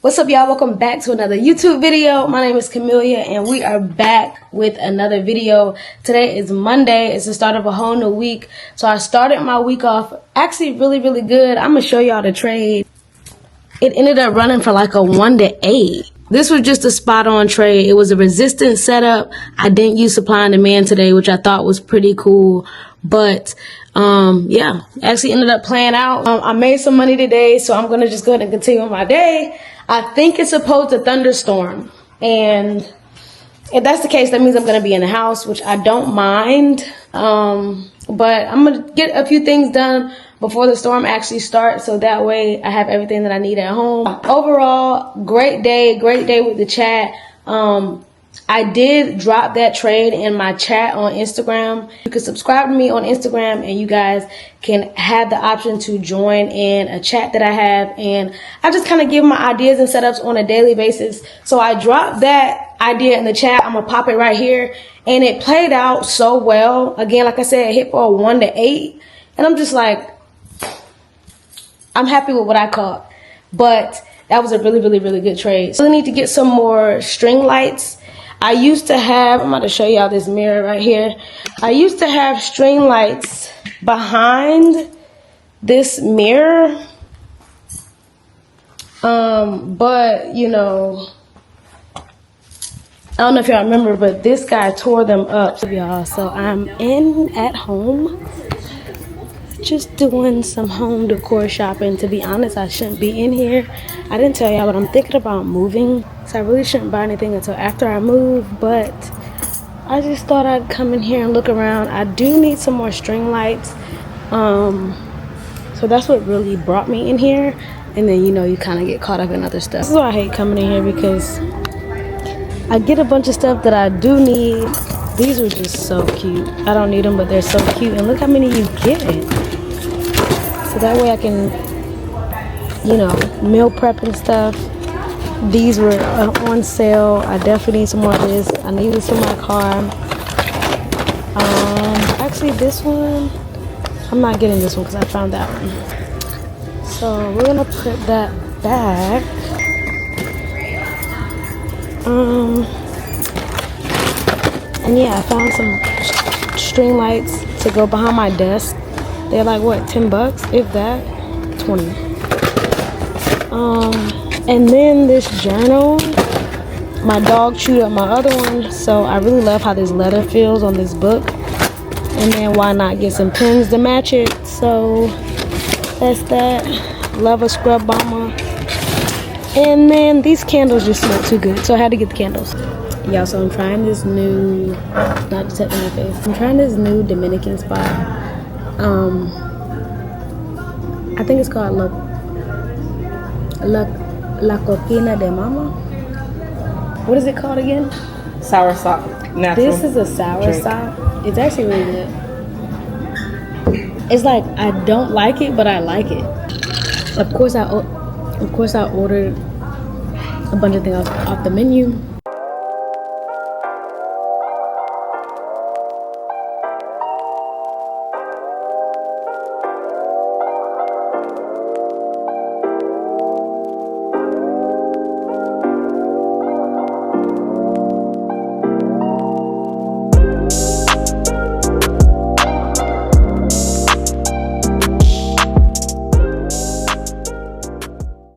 What's up, y'all? Welcome back to another YouTube video. My name is Camelia and we are back with another video. Today is Monday. It's the start of a whole new week. So I started my week off actually really good. I'm gonna show y'all the trade. It ended up running for like a 1-to-8. This was just a spot on trade. It was a resistance setup. I didn't use supply and demand today, which I thought was pretty cool. But yeah, actually ended up playing out. I made some money today, so I'm gonna just go ahead and continue my day. I think it's supposed to thunderstorm, and if that's the case, that means I'm gonna be in the house, which I don't mind. But I'm gonna get a few things done before the storm actually starts, so that way I have everything that I need at home. Overall, great day with the chat. I did drop that trade in my chat on Instagram. You can subscribe to me on Instagram and you guys can have the option to join in a chat that I have. And I just kind of give my ideas and setups on a daily basis. So I dropped that idea in the chat. I'm going to pop it right here. And it played out so well. Again, like I said, it hit for a 1-to-8. And I'm just like, I'm happy with what I caught. But that was a really good trade. So I need to get some more string lights. I used to have, I'm about to show y'all this mirror right here. I used to have string lights behind this mirror. But, you know, I don't know if y'all remember, but this guy tore them up, y'all. So I'm at home, just doing some home decor shopping. To be honest, I shouldn't be in here. I didn't tell y'all, but I'm thinking about moving. So I really shouldn't buy anything until after I move, but I just thought I'd come in here and look around. I do need some more string lights. So that's what really brought me in here. And then, you know, you kind of get caught up in other stuff. This is why I hate coming in here, because I get a bunch of stuff that I do need. These are just so cute. I don't need them, but they're so cute. And look how many you get. So that way I can, you know, meal prep and stuff. These were on sale. I definitely need some more of this. I need this for my car. Actually, this one, I'm not getting this one because I found that one. So we're gonna put that back. And yeah, I found some string lights to go behind my desk. They're like, what, 10 bucks? If that, 20. And then this journal, my dog chewed up my other one, so I really love how this leather feels on this book. And then why not get some pens to match it? So that's that. Love a scrub bomber. And then these candles just smell too good, so I had to get the candles. Y'all, so I'm trying this new, not detecting my face, I'm trying this new Dominican spot. I think it's called La Cocina de Mama. What is it called again? Soursop. Natural. This is a soursop. It's actually really good. It's like, I don't like it, but I like it. Of course I ordered a bunch of things off the menu.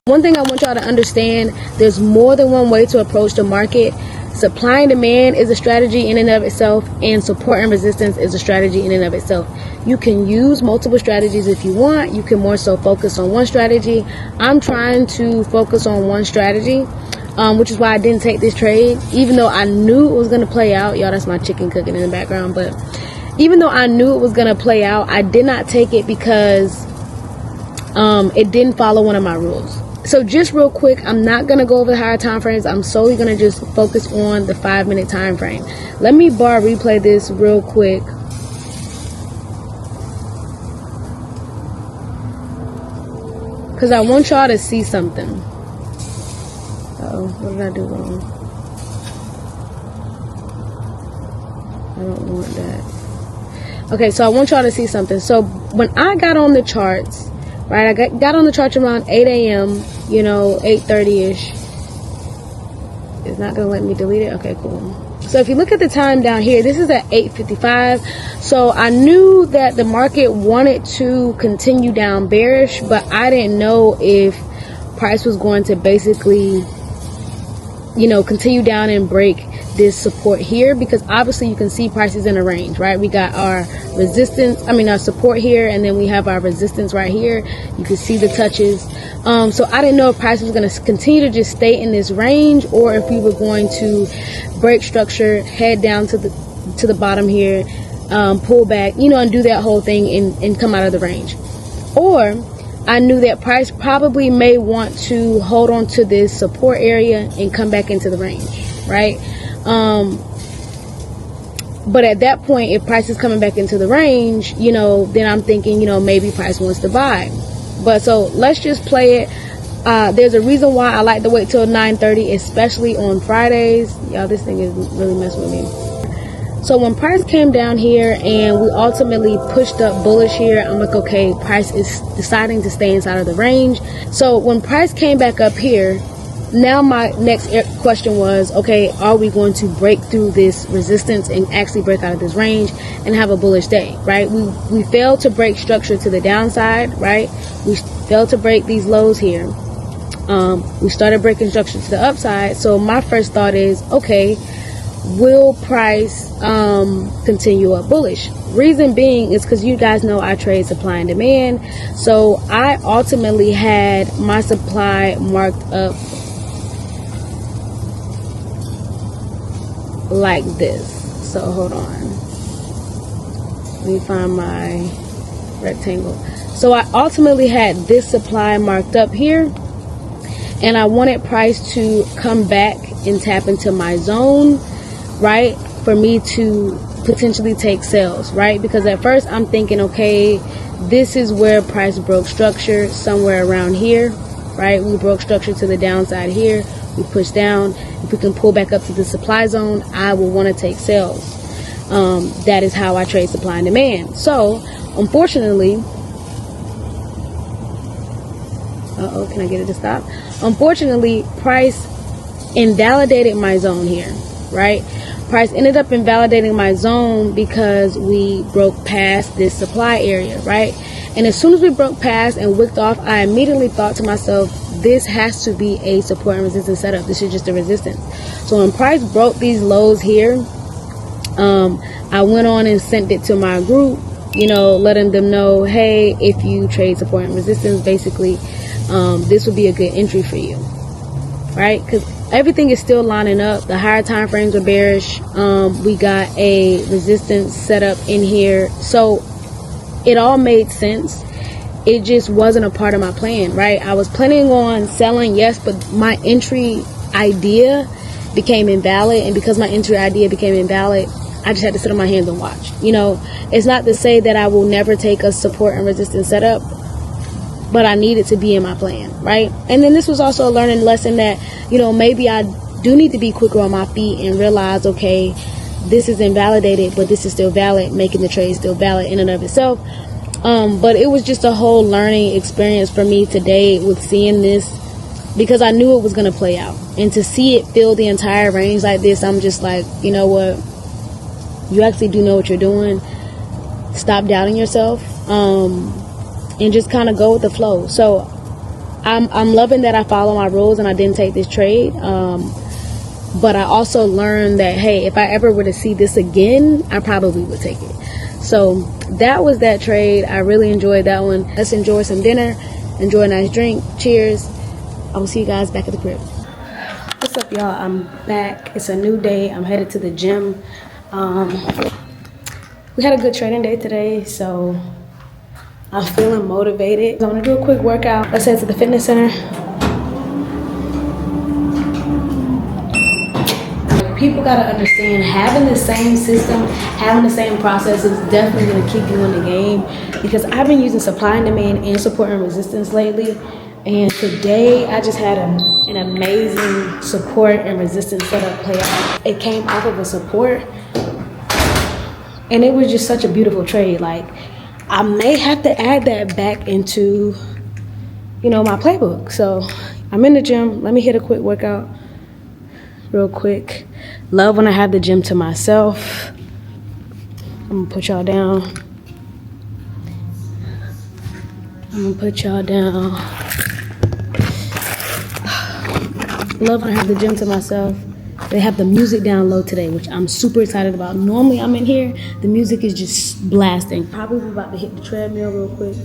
One thing I want y'all to understand, there's more than one way to approach the market. Supply and demand is a strategy in and of itself, and support and resistance is a strategy in and of itself. You can use multiple strategies if you want. You can more so focus on one strategy. I'm trying to focus on one strategy, which is why I didn't take this trade, even though I knew it was going to play out. Y'all, that's my chicken cooking in the background. But even though I knew it was going to play out, I did not take it because it didn't follow one of my rules. So just real quick, I'm not going to go over the higher time frames. I'm solely going to just focus on the 5-minute time frame. Let me bar replay this real quick. Because I want y'all to see something. Uh-oh, what did I do wrong? I don't want that. Okay, so I want y'all to see something. So when I got on the charts, right, I got on the charts around 8 a.m. you know, 8:30ish. It's not gonna let me delete it. Okay, cool. So if you look at the time down here, this is at 8:55. So I knew that the market wanted to continue down bearish, but I didn't know if price was going to basically, you know, continue down and break this support here, because obviously you can see prices in a range, right? We got our resistance, our support here, and then we have our resistance right here. You can see the touches. So I didn't know if price was going to continue to just stay in this range, or if we were going to break structure, head down to the bottom here, pull back, you know, and do that whole thing and come out of the range. Or I knew that price probably may want to hold on to this support area and come back into the range, right? But at that point, if price is coming back into the range, you know, then I'm thinking, you know, maybe price wants to buy. But so let's just play it. There's a reason why I like to wait till 9:30, especially on Fridays. Y'all, this thing is really messing with me. So when price came down here and we ultimately pushed up bullish here, I'm like, okay, price is deciding to stay inside of the range. So when price came back up here, now my next question was, okay, are we going to break through this resistance and actually break out of this range and have a bullish day, right? We failed to break structure to the downside, right? We failed to break these lows here. We started breaking structure to the upside. So my first thought is, okay, will price continue up bullish? Reason being is because you guys know I trade supply and demand. So I ultimately had my supply marked up like this. So hold on, let me find my rectangle. So I ultimately had this supply marked up here, and I wanted price to come back and tap into my zone, right, for me to potentially take sales, right? Because at first I'm thinking, okay, this is where price broke structure, somewhere around here, right? We broke structure to the downside here, we push down. If we can pull back up to the supply zone, I will want to take sales. That is how I trade supply and demand. So unfortunately, can I get it to stop? Unfortunately, price invalidated my zone here, right? Price ended up invalidating my zone because we broke past this supply area, right? And as soon as we broke past and wicked off, I immediately thought to myself, this has to be a support and resistance setup. This is just a resistance. So when price broke these lows here, I went on and sent it to my group, you know, letting them know, hey, if you trade support and resistance, basically, this would be a good entry for you, right? Because everything is still lining up. The higher time frames are bearish. We got a resistance set up in here. So it all made sense. It just wasn't a part of my plan, right? I was planning on selling, yes, but my entry idea became invalid. And because my entry idea became invalid, I just had to sit on my hands and watch. You know, it's not to say that I will never take a support and resistance setup, but I need it to be in my plan, right? And then this was also a learning lesson that, you know, maybe I do need to be quicker on my feet and realize, okay, this is invalidated, but this is still valid, making the trade still valid in and of itself. But it was just a whole learning experience for me today with seeing this, because I knew it was going to play out. And to see it fill the entire range like this, I'm just like, you know what? You actually do know what you're doing. Stop doubting yourself, and just kind of go with the flow. So I'm loving that I follow my rules and I didn't take this trade. But I also learned that, hey, if I ever were to see this again, I probably would take it. So that was that trade. I really enjoyed that one. Let's enjoy some dinner, enjoy a nice drink. Cheers. I will see you guys back at the crib. What's up, y'all? I'm back. It's a new day. I'm headed to the gym. We had a good training day today, so I'm feeling motivated. I'm gonna do a quick workout. Let's head to the fitness center. People gotta understand, having the same system, having the same process is definitely gonna keep you in the game, because I've been using supply and demand and support and resistance lately. And today I just had an amazing support and resistance setup play out. It came off of a support, and it was just such a beautiful trade. Like, I may have to add that back into, you know, my playbook. So I'm in the gym. Let me hit a quick workout real quick. Love when I have the gym to myself. I'm gonna put y'all down. Love when I have the gym to myself. They have the music down low today, which I'm super excited about. Normally I'm in here, the music is just blasting. Probably about to hit the treadmill real quick.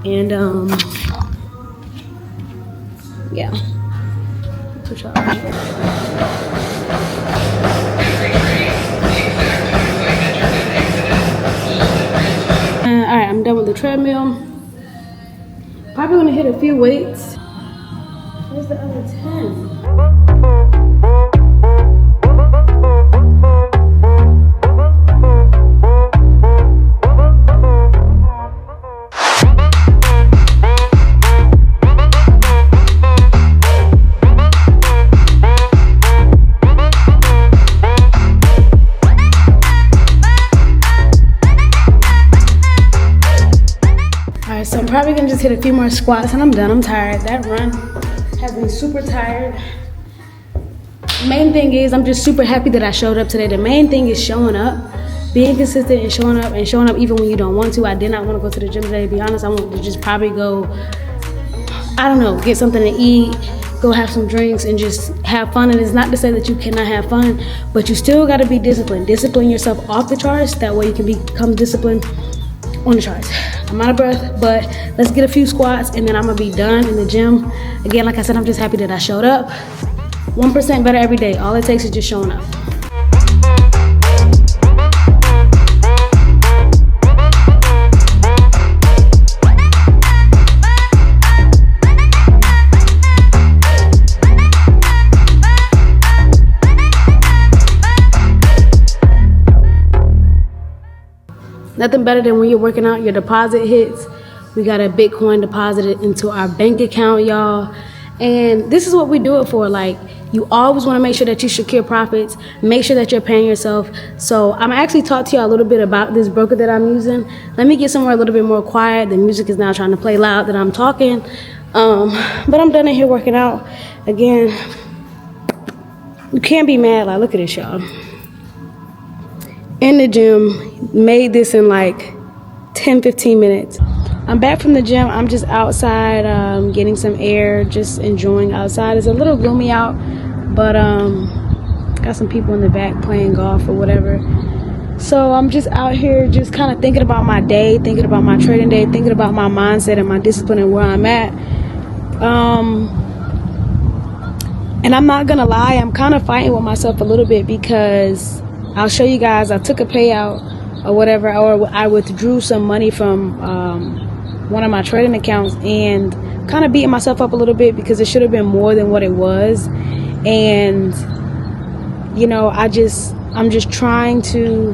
And yeah. Put y'all down. Alright, I'm done with the treadmill. Probably gonna hit a few weights. Where's the other 10? So I'm probably gonna just hit a few more squats and I'm done. I'm tired. That run has me super tired. Main thing is I'm just super happy that I showed up today. The main thing is showing up, being consistent and showing up even when you don't want to. I did not want to go to the gym today, to be honest. I wanted to just probably go, I don't know, get something to eat, go have some drinks and just have fun. And it's not to say that you cannot have fun, but you still gotta be disciplined. Discipline yourself off the charts. That way you can become disciplined on the charts. I'm out of breath, but let's get a few squats and then I'm gonna be done in the gym. Again, like I said, I'm just happy that I showed up. 1% better every day. All it takes is just showing up. Nothing better than when you're working out, your deposit hits. We got a Bitcoin deposited into our bank account, y'all. And this is what we do it for. Like, you always want to make sure that you secure profits, make sure that you're paying yourself. So I'm actually talk to y'all a little bit about this broker that I'm using. Let me get somewhere a little bit more quiet. The music is now trying to play loud that I'm talking. But I'm done in here working out. Again, you can't be mad. Like, look at this, y'all. In the gym, made this in like 10-15 minutes. I'm back from the gym. I'm just outside getting some air, just enjoying outside. It's a little gloomy out, but got some people in the back playing golf or whatever. So I'm just out here just kind of thinking about my day, thinking about my trading day, thinking about my mindset and my discipline and where I'm at. And I'm not gonna lie, I'm kind of fighting with myself a little bit because I'll show you guys, I took a payout or whatever, or I withdrew some money from one of my trading accounts and kind of beating myself up a little bit because it should have been more than what it was. And, you know, I'm just trying to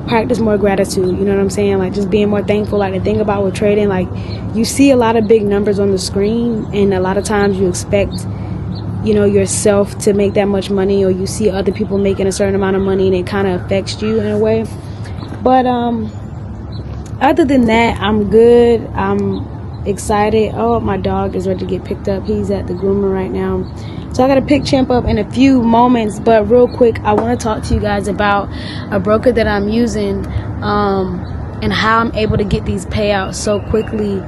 practice more gratitude, you know what I'm saying? Like, just being more thankful. Like, the thing about with trading, like, you see a lot of big numbers on the screen and a lot of times you expect, you know, yourself to make that much money, or you see other people making a certain amount of money and it kind of affects you in a way. But other than that, I'm good. I'm excited. Oh, my dog is ready to get picked up. He's at the groomer right now. So I got to pick Champ up in a few moments. But real quick, I want to talk to you guys about a broker that I'm using and how I'm able to get these payouts so quickly.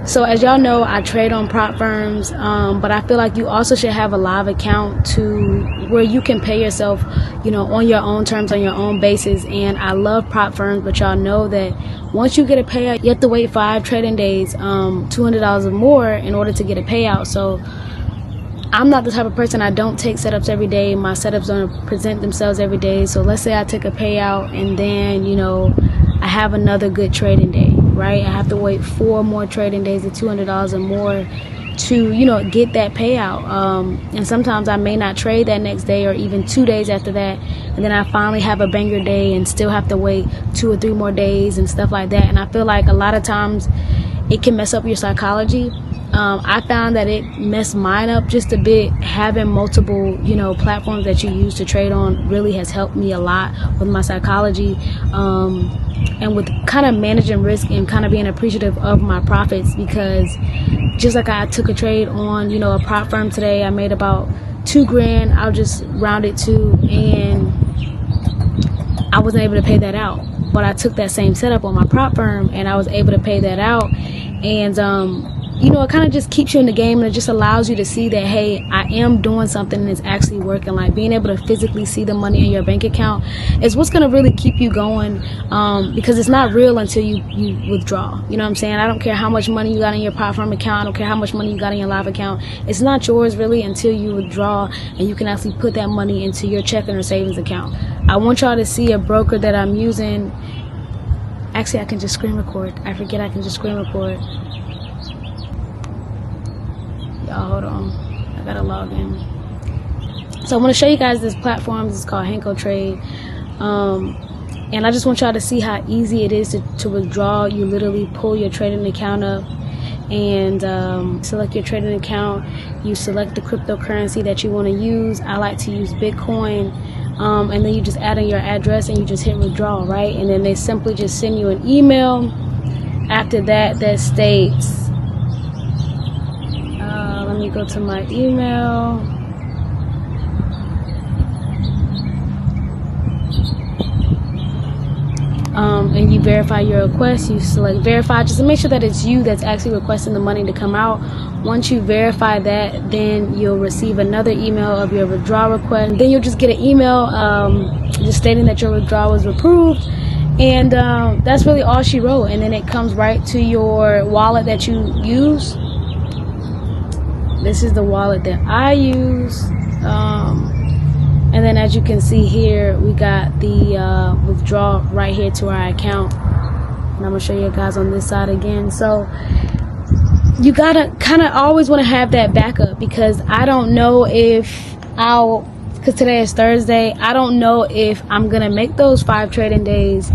So as y'all know, I trade on prop firms, but I feel like you also should have a live account to where you can pay yourself, you know, on your own terms, on your own basis. And I love prop firms, but y'all know that once you get a payout, you have to wait 5 trading days, $200 or more in order to get a payout. So I'm not the type of person, I don't take setups every day. My setups don't present themselves every day. So let's say I took a payout and then, you know, I have another good trading day, right? I have to wait 4 more trading days at $200 or more to, you know, get that payout. And sometimes I may not trade that next day or even 2 days after that. And then I finally have a banger day and still have to wait 2 or 3 more days and stuff like that. And I feel like a lot of times it can mess up your psychology. I found that it messed mine up just a bit. Having multiple, you know, platforms that you use to trade on really has helped me a lot with my psychology. And with kind of managing risk and kind of being appreciative of my profits, because just like I took a trade on, you know, a prop firm today. I made about $2,000. I'll just round it to, and I wasn't able to pay that out. But I took that same setup on my prop firm and I was able to pay that out. And you know, it kind of just keeps you in the game, and it just allows you to see that, hey, I am doing something and it's actually working. Like being able to physically see the money in your bank account is what's going to really keep you going, because it's not real until you withdraw. You know what I'm saying? I don't care how much money you got in your prop firm account. I don't care how much money you got in your live account. It's not yours really until you withdraw and you can actually put that money into your checking or savings account. I want y'all to see a broker that I'm using. Actually, I can just screen record. I forget I can just screen record. Y'all hold on, I gotta log in. So I want to show you guys this platform. This is called Henko Trade, and I just want y'all to see how easy it is to withdraw. You literally pull your trading account up and select your trading account. You select the cryptocurrency that you want to use. I like to use Bitcoin, and then you just add in your address and you just hit withdraw, right? And then they simply just send you an email after that states, let me go to my email. And you verify your request. You select verify just to make sure that it's you that's actually requesting the money to come out. Once you verify that, then you'll receive another email of your withdrawal request. Then you'll just get an email just stating that your withdrawal was approved. And that's really all she wrote. And then it comes right to your wallet that you use. This is the wallet that I use. And then as you can see here, we got the withdrawal right here to our account. And I'm gonna show you guys on this side again. So you gotta kind of always want to have that backup, because I don't know if because today is Thursday, I don't know if I'm gonna make those 5 trading days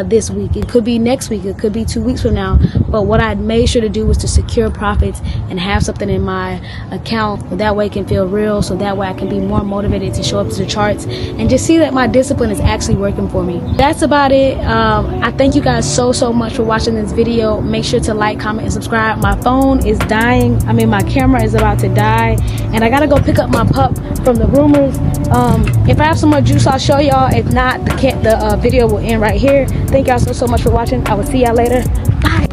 this week. It could be next week, it could be 2 weeks from now. But what I made sure to do was to secure profits and have something in my account. That way it can feel real, so that way I can be more motivated to show up to the charts and just see that my discipline is actually working for me. That's about it. I thank you guys so much for watching this video. Make sure to like, comment, and subscribe. My phone is dying. I mean, my camera is about to die, and I gotta go pick up my pup from the groomers. If I have some more juice, I'll show y'all. If not, the video will end right here. Thank y'all so much for watching. I will see y'all later. Bye.